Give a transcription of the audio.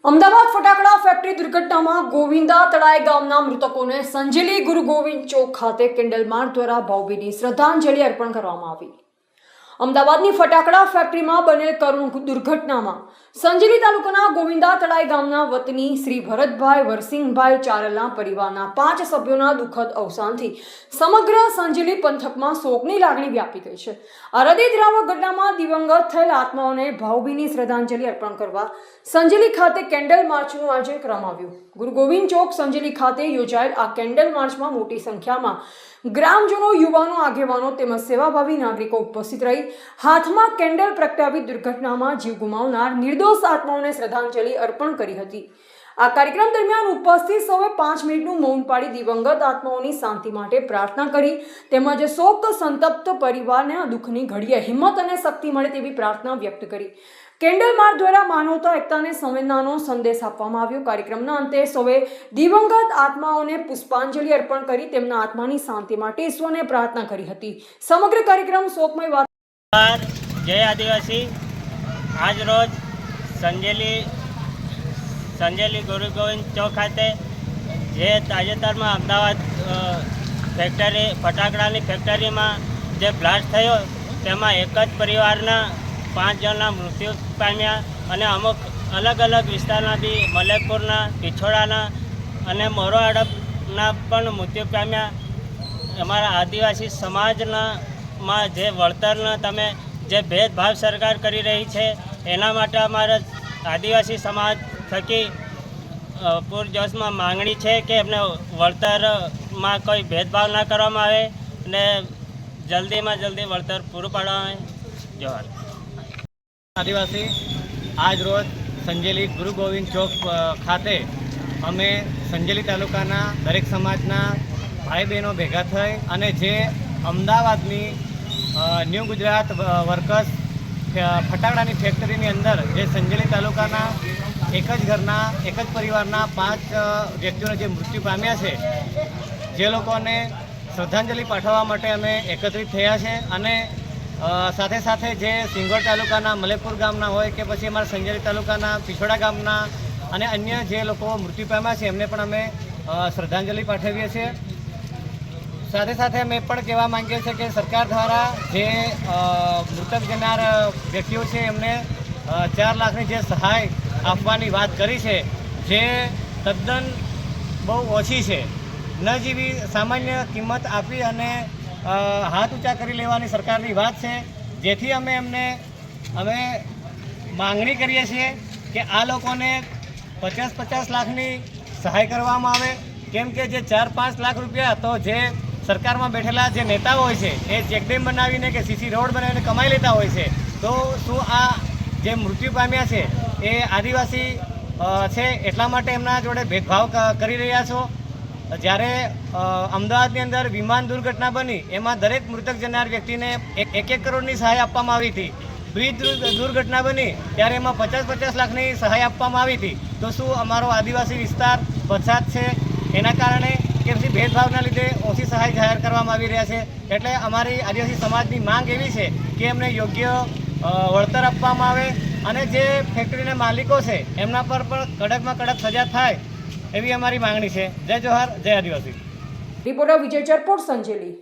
અમદાવાદ ફટાકડા ફેક્ટરી દુર્ઘટનામાં ગોવિંદા તળાઈ ગામના મૃતકોને સંજેલી ગુરુ ગોવિંદ ચોક ખાતે કેન્ડલ માર્ચ દ્વારા ભાવભીની શ્રદ્ધાંજલિ અર્પણ કરવામાં આવી। અમદાવાદની ફટાકડા ફેક્ટરીમાં બનેલ કરુણ દુર્ઘટનામાં સંજેલી તાલુકાના ગોવિંદા તળાઈ ગામના વતની શ્રી ભરતભાઈ વરસિંહભાઈ ચારલના પરિવારના 5 સભ્યોના દુઃખદ અવસાનથી સમગ્ર સંજેલી પંથકમાં શોકની લાગણી વ્યાપી ગઈ છે। આ હૃદયદ્રાવક ઘટનામાં દિવંગત થયેલ આત્માઓને ભાવભીની શ્રદ્ધાંજલિ અર્પણ કરવા સંજેલી ખાતે કેન્ડલ માર્ચનું આયોજન કરવામાં આવ્યું। ગુરુ ગોવિંદ ચોક સંજેલી ખાતે યોજાયેલ આ કેન્ડલ માર્ચમાં મોટી સંખ્યામાં ગ્રામજનો, યુવાનો, આગેવાનો તેમજ સેવાભાવી નાગરિકો ઉપસ્થિત રહી હાથમાં કેન્ડલ પ્રગટાવી દુર્ઘટનામાં જીવ ગુમાવનાર નિર્દોષ આત્માઓને શ્રદ્ધાંજલિ અર્પણ કરી હતી। આ કાર્યક્રમ દરમિયાન ઉપસ્થિત સૌએ 5 મિનિટનું મૌન પાડી દિવંગત આત્માઓની શાંતિ માટે પ્રાર્થના કરી તેમજ શોક સંતપ્ત પરિવારને આ દુઃખની ઘડીએ હિંમત અને શક્તિ મળે તેવી પ્રાર્થના વ્યક્ત કરી। કેન્ડલ માર્ચ દ્વારા માનવતા, એકતા અને સંવેદનાનો સંદેશ આપવામાં આવ્યો। કાર્યક્રમના અંતે સૌએ દિવંગત આત્માઓને પુષ્પાંજલિ અર્પણ કરી તેમના આત્માની શાંતિ માટે ઈશ્વરને પ્રાર્થના કરી હતી। સમગ્ર કાર્યક્રમ શોકમય વાત। જય આદિવાસી। આજ રોજ સંજેલી ગુરુ ગોવિંદ ચોક ખાતે જે તાજેતરમાં અમદાવાદ ફટાકડાની ફેક્ટરીમાં જે બ્લાસ્ટ થયો તેમાં એક જ પરિવારના 5 જણના મૃત્યુ પામ્યા અને અમુક અલગ અલગ વિસ્તારના બી મલેકપુરના, પિછોડાના અને મોરોઆડપના પણ મૃત્યુ પામ્યા। અમારા આદિવાસી સમાજમાં જે વળતરના તમે જે ભેદભાવ સરકાર કરી રહી છે એના માટે અમારા આદિવાસી સમાજ થકી પૂરજોશમાં માંગણી છે કે એમને વળતરમાં કોઈ ભેદભાવ ના કરવામાં આવે અને જલ્દીમાં જલ્દી વળતર પૂરું પાડવામાં આવે। જોહાર। આદિવાસી આજ રોજ સંજેલી ગુરુ ગોવિંદ ચોક ખાતે અમે સંજેલી તાલુકાના દરેક સમાજના ભાઈ બહેનો ભેગા થઈ અને જે અમદાવાદની ન્યૂ ગુજરાત વર્કર્સ ફટાકડાની ફેક્ટરીની અંદર જે સંજેલી તાલુકાના એક જ પરિવારના 5 વ્યક્તિઓને જે મૃત્યુ પામ્યા છે, જે લોકોને શ્રદ્ધાંજલિ પાઠવવા માટે અમે એકત્રિત થયા છે અને સાથે સાથે જે સિંગોડ તાલુકાના મલેકપુર ગામના હોય કે પછી અમારા સંજેલી તાલુકાના પિછોડા ગામના અને અન્ય જે લોકો મૃત્યુ પામ્યા છે એમને પણ અમે શ્રદ્ધાંજલિ પાઠવીએ છીએ। સાથે સાથે અમે પણ કહેવા માંગીએ છીએ કે સરકાર દ્વારા જે મૃતક જનાર વ્યક્તિઓ છે એમને 4 લાખની જે સહાય આપવાની વાત કરી છે, જે તદ્દન બહુ ઓછી છે। ન જેવી સામાન્ય કિંમત આપી અને હાથ ઊંચા કરી લેવાની સરકારની વાત છે, જેથી અમે માંગણી કરીએ છીએ કે આ લોકોને 50-50 લાખની સહાય કરવામાં આવે। કેમ કે જે 4-5 લાખ રૂપિયા તો જે સરકારમાં બેઠેલા જે નેતાઓ હોય છે એ ચેકડેમ બનાવીને કે સીસી રોડ બનાવીને કમાઈ લેતા હોય છે, તો શું આ જે મૃત્યુ પામ્યા છે એ આદિવાસી છે એટલા માટે એમના જોડે ભેદભાવ કરી રહ્યા છો? જ્યારે અમદાવાદની અંદર વિમાન દુર્ઘટના બની એમાં દરેક મૃતક જનાર વ્યક્તિને 1 કરોડની સહાય આપવામાં આવી હતી। બ્રિજ દુર્ઘટના બની ત્યારે એમાં 50-50 લાખની સહાય આપવામાં આવી હતી। તો શું અમારો આદિવાસી વિસ્તાર પછાત છે એના કારણે કે પછી ભેદભાવના લીધે ઓછી સહાય જાહેર કરવામાં આવી રહ્યા છે? એટલે અમારી આદિવાસી સમાજની માંગ એવી છે કે એમને યોગ્ય વળતર આપવામાં આવે અને જે ફેક્ટરીના માલિકો છે એમના પર પણ કડકમાં કડક સજા થાય એવી અમારી માંગણી છે। જય જોહાર, જય આદિવાસી। રિપોર્ટર વિજય ચરપોટ, સંજેલી।